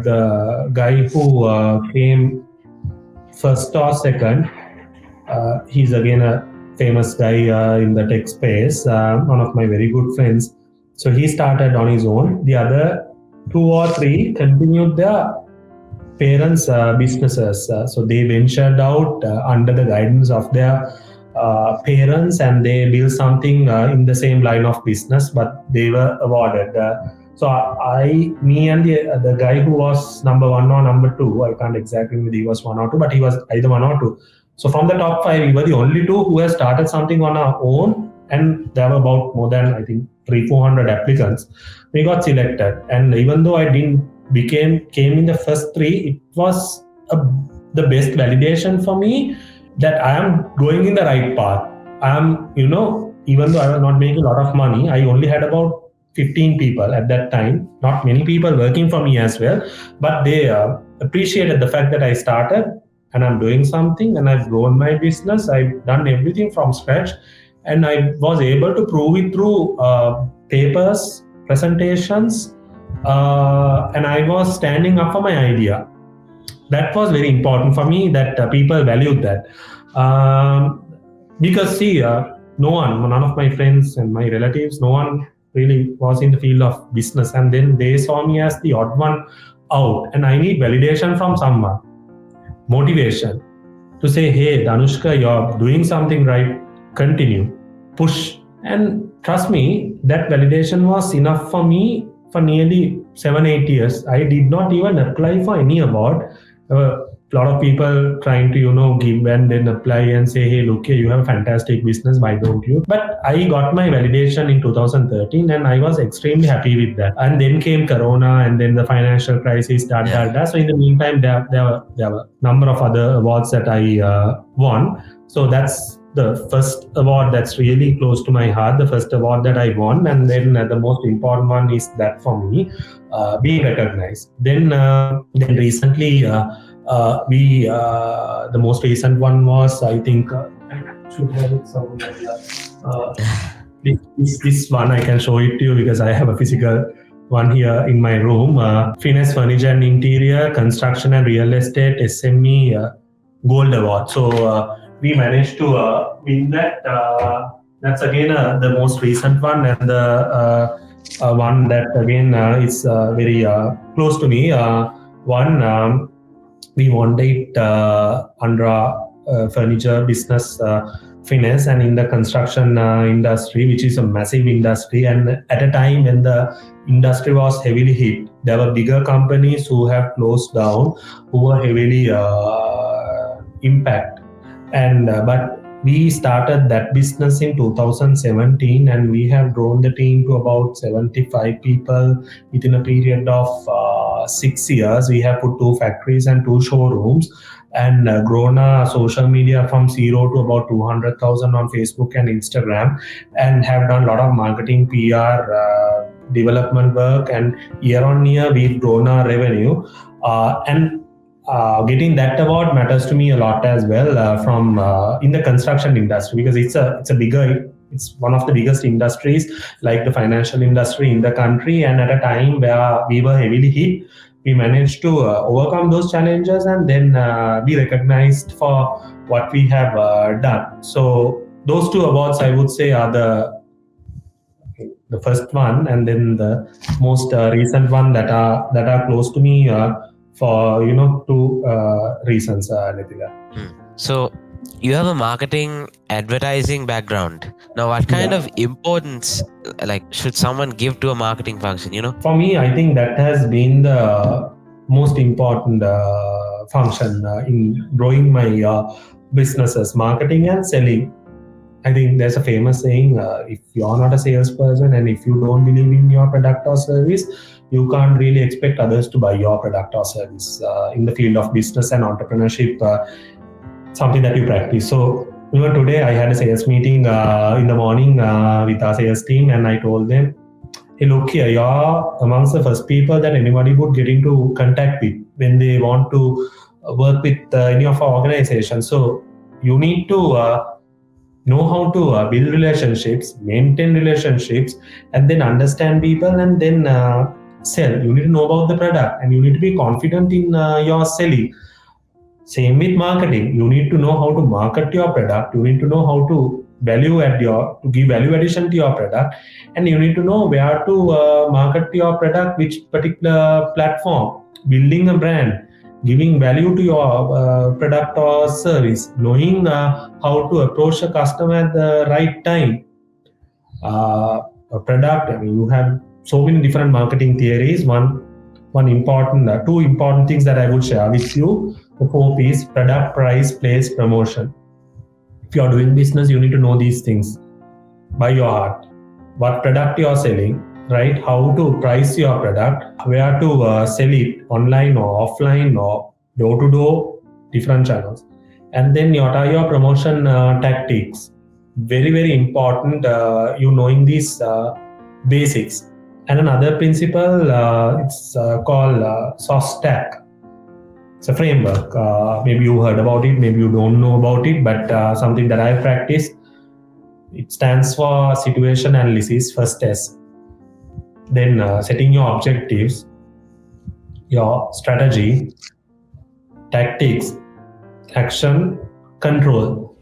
The guy who came first or second, he's again a famous guy in the tech space, one of my very good friends. So he started on his own. The other 2 or 3 continued their parents' businesses. So they ventured out under the guidance of their parents, and they built something in the same line of business, but they were awarded. So me and the guy who was number one or number two, I can't exactly remember he was one or two, but he was either one or two. So from the top five, we were the only two who had started something on our own, and there were about more than I think 300-400 applicants. We got selected, and even though I didn't came in the first three, it was the best validation for me that I am going in the right path. I am, even though I was not making a lot of money, I only had about 15 people at that time, not many people working for me as well, but they appreciated the fact that I started and I'm doing something and I've grown my business. I've done everything from scratch, and I was able to prove it through papers, presentations, and I was standing up for my idea. That was very important for me, that people valued that. Because see, none of my friends and my relatives, no one really was in the field of business, and then they saw me as the odd one out, and I need validation from someone, motivation to say, hey, Dhanushka, you're doing something right, continue, push. And trust me, that validation was enough for me for nearly 7-8 years. I did not even apply for any award. A lot of people trying to give and then apply and say, hey, look here, you have a fantastic business, why don't you? But I got my validation in 2013, and I was extremely happy with that. And then came corona, and then the financial crisis, so in the meantime, there were a number of other awards that I won. So that's the first award that's really close to my heart, the first award that I won. And then the most important one is that for me, being recognized. Then recently, the most recent one was, I think, I should have it somewhere. This one I can show it to you because I have a physical one here in my room. FINEZ Furniture and Interior, Construction and Real Estate SME Gold Award. So we managed to win that. That's again the most recent one, and the one that again is very close to me. We won it under furniture business FINEZ, and in the construction industry, which is a massive industry. And at a time when the industry was heavily hit, there were bigger companies who have closed down, who were heavily impacted. And but we started that business in 2017, and we have grown the team to about 75 people within a period of 6 years. We have put 2 factories and 2 showrooms, and grown our social media from zero to about 200,000 on Facebook and Instagram, and have done a lot of marketing, PR, development work, and year on year we've grown our revenue. And getting that award matters to me a lot as well, from in the construction industry, because it's one of the biggest industries, like the financial industry in the country. And at a time where we were heavily hit, we managed to overcome those challenges and then be recognized for what we have done. So those 2 awards, I would say, are the first one, and then the most recent one that are close to me for 2 reasons, Nitila. So you have a marketing advertising background. Now, what kind of importance should someone give to a marketing function? For me, I think that has been the most important function in growing my businesses, marketing and selling. I think there's a famous saying, if you're not a salesperson and if you don't believe in your product or service, you can't really expect others to buy your product or service in the field of business and entrepreneurship, something that you practice. So even today, I had a sales meeting in the morning with our sales team, and I told them, hey, look here, you're amongst the first people that anybody would get into contact with when they want to work with any of our organizations. So you need to know how to build relationships, maintain relationships, and then understand people, and then sell. You need to know about the product, and you need to be confident in your selling. Same with marketing. You need to know how to market your product. You need to know how to give value addition to your product, and you need to know where to market your product, which particular platform, building a brand, giving value to your product or service, knowing how to approach a customer at the right time. A product, I mean, you have so many different marketing theories. One important, two important things that I would share with you. The four P's: product, price, place, promotion. If you are doing business, you need to know these things by your heart. What product you are selling, right? How to price your product, where to sell it, online or offline or door to door, different channels. And then what are your promotion tactics? Very, very important, you knowing these basics. And another principle, it's called SOSTAC. It's a framework. Maybe you heard about it, maybe you don't know about it, but something that I've practiced. It stands for situation analysis, first S. Then setting your objectives, your strategy, tactics, action, control.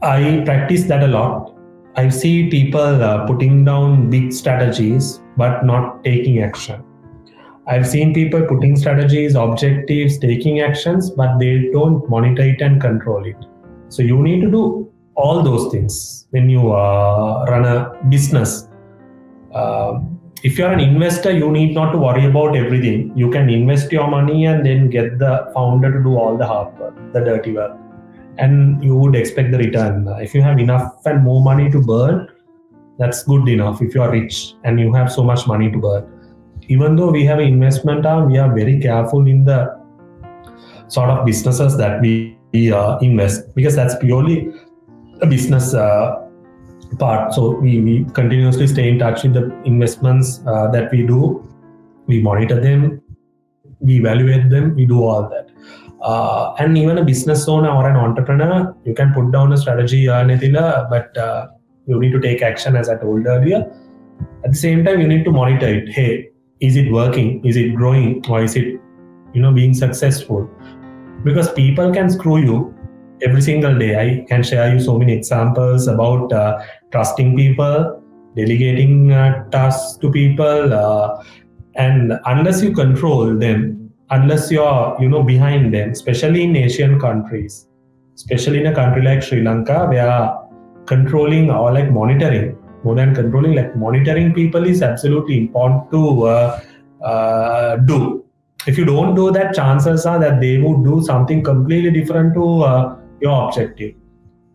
I practice that a lot. I see people putting down big strategies but not taking action. I've seen people putting strategies, objectives, taking actions, but they don't monitor it and control it. So you need to do all those things when you run a business. If you're an investor, you need not to worry about everything. You can invest your money and then get the founder to do all the hard work, the dirty work, and you would expect the return. If you have enough and more money to burn, that's good enough. If you are rich and you have so much money to burn, even though we have an investment arm, we are very careful in the sort of businesses that we invest, because that's purely a business part. So we continuously stay in touch with the investments that we do. We monitor them, we evaluate them, we do all that. And even a business owner or an entrepreneur, you can put down a strategy, Nethila, but you need to take action, as I told earlier. At the same time, you need to monitor it. Hey, is it working? Is it growing? Or is it, being successful? Because people can screw you every single day. I can share you so many examples about trusting people, delegating tasks to people, and unless you control them, unless you're behind them, especially in Asian countries, especially in a country like Sri Lanka, where controlling or like monitoring, more than controlling, like monitoring people is absolutely important to do. If you don't do that, chances are that they would do something completely different to your objective.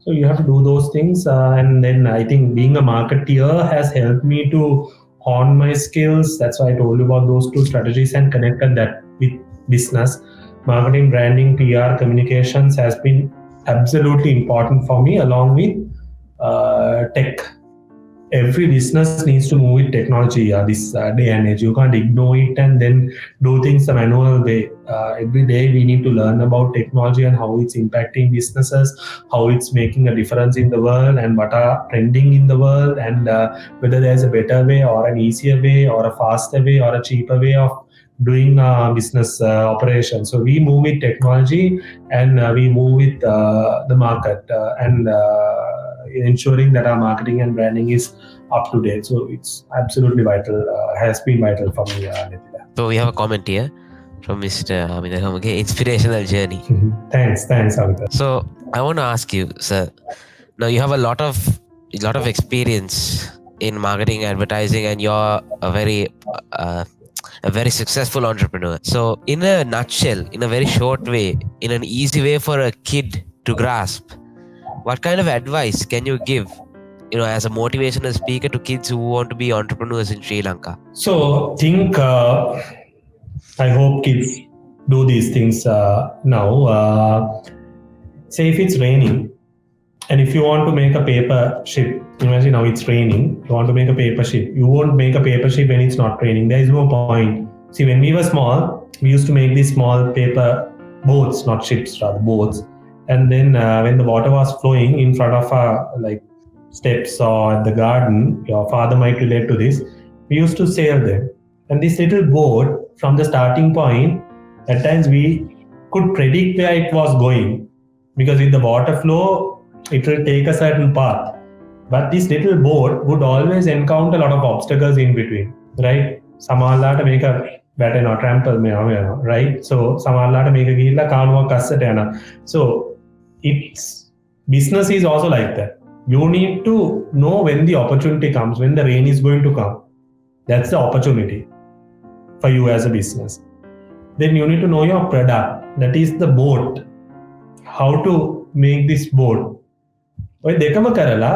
So you have to do those things, and then I think being a marketeer has helped me to hone my skills. That's why I told you about those two strategies and connected that with business. Marketing, branding, PR, communications has been absolutely important for me, along with tech. Every business needs to move with technology this day and age. You can't ignore it and then do things the manual way. Every day we need to learn about technology and how it's impacting businesses, how it's making a difference in the world, and what are trending in the world, and whether there's a better way or an easier way or a faster way or a cheaper way of doing business operations. So we move with technology, and we move with the market, and ensuring that our marketing and branding is up to date. So it's absolutely vital, has been vital for me. So we have a comment here from Mr. Dhanushka. Okay, inspirational journey. Thanks, Amita. So I want to ask you, sir. Now you have a lot of experience in marketing, advertising, and you're a very successful entrepreneur. So in a nutshell, in a very short way, in an easy way for a kid to grasp, what kind of advice can you give, as a motivational speaker to kids who want to be entrepreneurs in Sri Lanka? So I hope kids do these things now. Say if it's raining, and if you want to make a paper ship, imagine now it's raining, you want to make a paper ship. You won't make a paper ship when it's not raining. There is no point. See, when we were small, we used to make these small paper boats, not ships, rather boats. And then when the water was flowing in front of our steps or the garden, your father might relate to this, we used to sail them. And this little boat, from the starting point, at times we could predict where it was going, because with the water flow, it will take a certain path. But this little boat would always encounter a lot of obstacles in between, right? සමහරලාට මේක වැටෙනවා trample වෙනවා, right? So සමහරලාට මේක ගිහිල්ලා කානුවක් අස්සට යනවා. So it's business is also like that. You need to know when the opportunity comes, when the rain is going to come. That's the opportunity for you as a business. Then you need to know your product, that is the boat, how to make this boat. ඔය දෙකම කරලා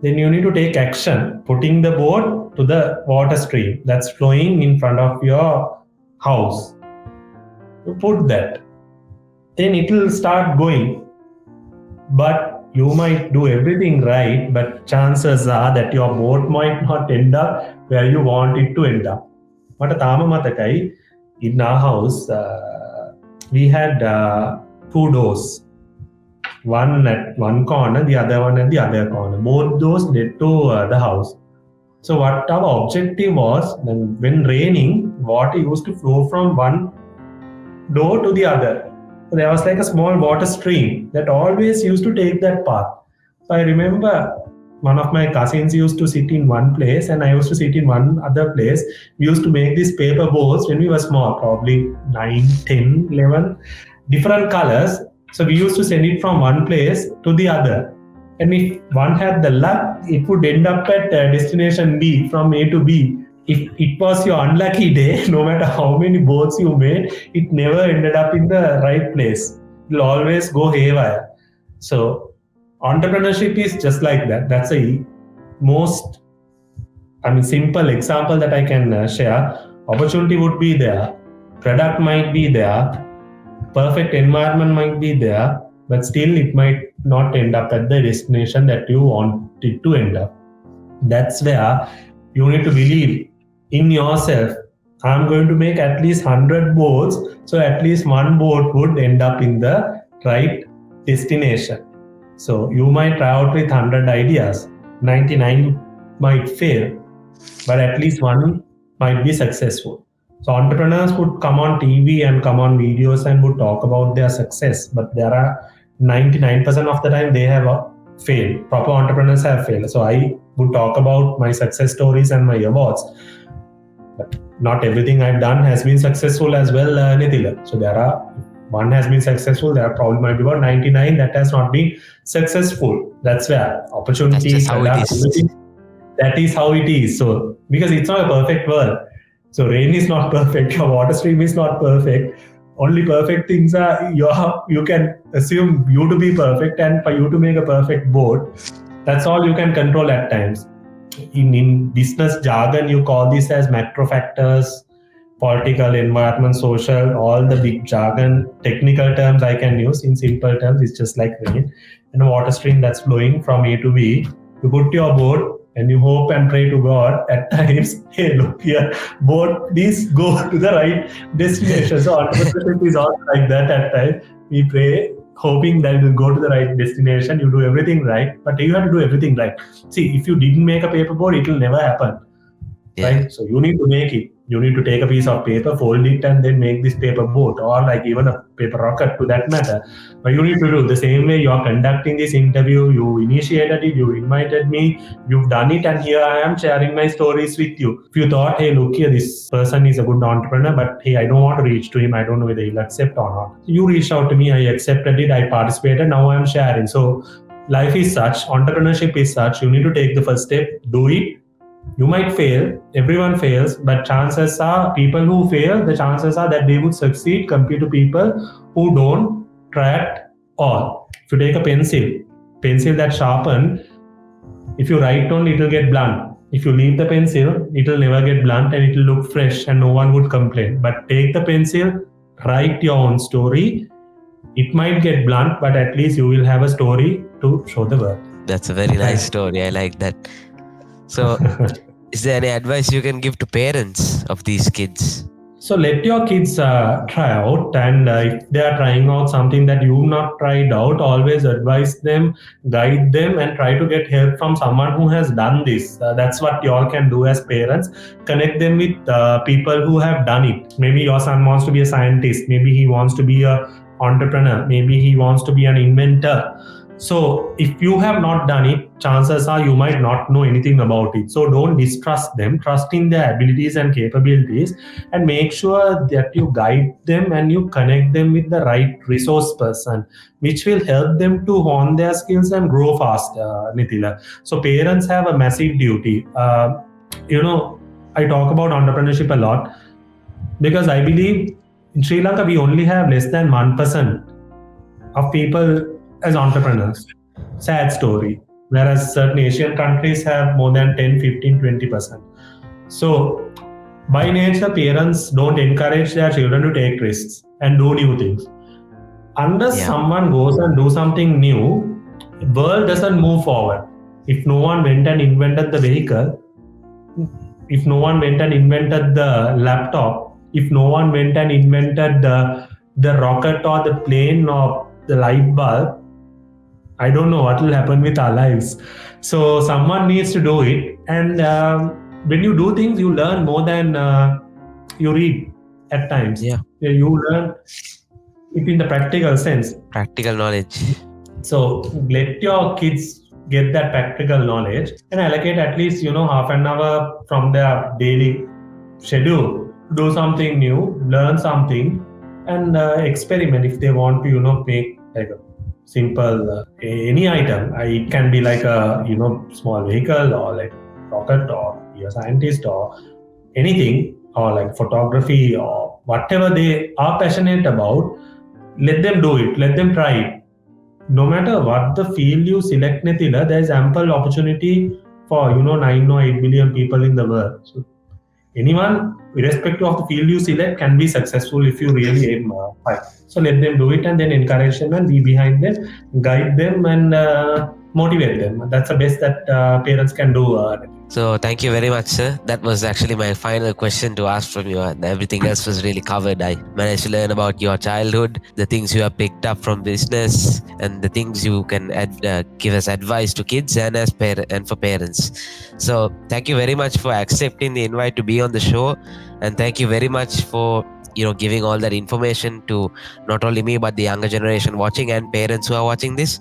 then you need to take action, putting the boat to the water stream that's flowing in front of your house. You put that, then it will start going. But you might do everything right, but chances are that your boat might not end up where you want it to end up. මට තාම මතකයි, in our house we had two doors, one at one corner, the other one at the other corner. Both doors led to the house. So what our objective was, when raining, water used to flow from one door to the other. So there was like a small water stream that always used to take that path. So I remember one of my cousins used to sit in one place and I used to sit in one other place. We used to make these paper boats when we were small, probably 9, 10, 11, different colors. So we used to send it from one place to the other. And if one had the luck, it would end up at destination B, from A to B. If it was your unlucky day, no matter how many boats you made, it never ended up in the right place. It will always go haywire. So entrepreneurship is just like that. That's a most simple example that I can share. Opportunity would be there, product might be there, perfect environment might be there, but still it might not end up at the destination that you want it to end up. That's where you need to believe in yourself. I'm going to make at least 100 boats, so at least one boat would end up in the right destination. So you might try out with 100 ideas, 99 might fail, but at least one might be successful. So entrepreneurs would come on TV and come on videos and would talk about their success, but there are 99% of the time they have failed. Proper entrepreneurs have failed. So I would talk about my success stories and my awards, but not everything I've done has been successful as well, Nithila. So there are, one has been successful, there probably might be about 99 that has not been successful. That's where opportunity, that's just how it is. That is how it is. So because it's not a perfect world. So rain is not perfect, your water stream is not perfect. Only perfect things are you can assume you to be perfect, and for you to make a perfect boat, that's all you can control at times. In business jargon, you call this as macro factors, political, environment, social, all the big jargon, technical terms I can use. In simple terms, it's just like rain and a water stream that's flowing from A to B. You put your boat and you hope and pray to God at times, hey, look here, boat, please go to the right destination. So entrepreneurship is all like that at times. We pray, hoping that it will go to the right destination. You do everything right, but you have to do everything right. See, if you didn't make a paper boat, it will never happen. Yeah. Right? So you need to make it. You need to take a piece of paper, fold it, and then make this paper boat, or like even a paper rocket to that matter. But you need to do the same way you are conducting this interview. You initiated it, you invited me, you've done it, and here I am sharing my stories with you. If you thought, hey, look here, this person is a good entrepreneur, but hey, I don't want to reach to him, I don't know whether he'll accept or not. You reached out to me, I accepted it, I participated, now I'm sharing. So life is such, entrepreneurship is such, you need to take the first step, do it. You might fail, everyone fails, but chances are people who fail, the chances are that they would succeed compared to people who don't try at all. If you take a pencil that's sharpened, if you write on it will get blunt. If you leave the pencil, it will never get blunt and it will look fresh and no one would complain. But take the pencil, write your own story. It might get blunt, but at least you will have a story to show the world. That's a very nice story. I like that. So, is there any advice you can give to parents of these kids? So let your kids try out, and if they are trying out something that you've not tried out, always advise them, guide them, and try to get help from someone who has done this. That's what you all can do as parents. Connect them with people who have done it. Maybe your son wants to be a scientist. Maybe he wants to be an entrepreneur. Maybe he wants to be an inventor. So if you have not done it, chances are you might not know anything about it. So don't distrust them, trust in their abilities and capabilities, and make sure that you guide them and you connect them with the right resource person, which will help them to hone their skills and grow faster, Nitila. So parents have a massive duty. I talk about entrepreneurship a lot because I believe in Sri Lanka we only have less than 1% of people as entrepreneurs. Sad story. Whereas certain Asian countries have more than 10, 15, 20%. So by nature, parents don't encourage their children to take risks and do new things. Unless someone goes and do something new, world doesn't move forward. If no one went and invented the vehicle, if no one went and invented the laptop, if no one went and invented the rocket or the plane or the light bulb, I don't know what will happen with our lives. So someone needs to do it. And when you do things, you learn more than you read at times. Yeah. You learn it in the practical sense. Practical knowledge. So let your kids get that practical knowledge and allocate at least half an hour from their daily schedule. Do something new, learn something, and experiment if they want to make like a simple any item. It can be like a small vehicle or like rocket or be a scientist or anything, or like photography or whatever they are passionate about. Let them do it. Let them try it. No matter what the field you select, Nitila, there is ample opportunity for 9 or 8 billion people in the world. So anyone, irrespective of the field you select, can be successful if you really aim high. So let them do it and then encourage them and be behind them, guide them and motivate them. That's the best that parents can do. So thank you very much, sir. That was actually my final question to ask from you, and everything else was really covered. I managed to learn about your childhood, the things you have picked up from business, and the things you can give as advice to kids and and for parents. So thank you very much for accepting the invite to be on the show, and thank you very much for giving all that information to not only me but the younger generation watching and parents who are watching this.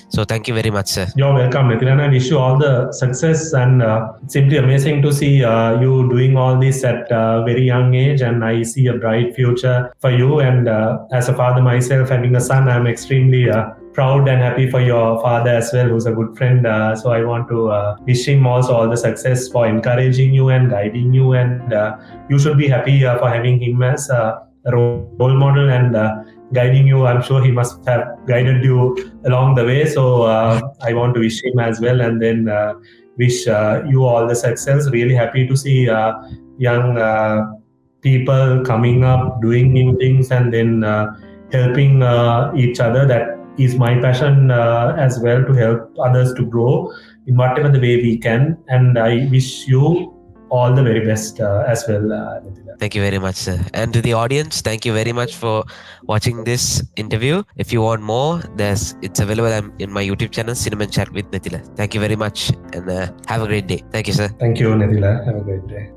So thank you very much, sir. You're welcome, Nitin, and I wish you all the success. And it's simply amazing to see you doing all this at a very young age. And I see a bright future for you. And as a father myself, having a son, I'm extremely proud and happy for your father as well, who's a good friend. So I want to wish him also all the success for encouraging you and guiding you. And you should be happy for having him as a role model and guiding you. I'm sure he must have guided you along the way. So I want to wish him as well, and then wish you all the success. Really happy to see young people coming up, doing new things, and then helping each other. That is my passion as well, to help others to grow in whatever the way we can. And I wish you all the very best as well, Nitila. Thank you very much, sir. And to the audience, thank you very much for watching this interview. If you want more, it's available in my YouTube channel, Cinnamon Chat with Nitila. Thank you very much, and have a great day. Thank you, sir. Thank you, Nitila. Have a great day.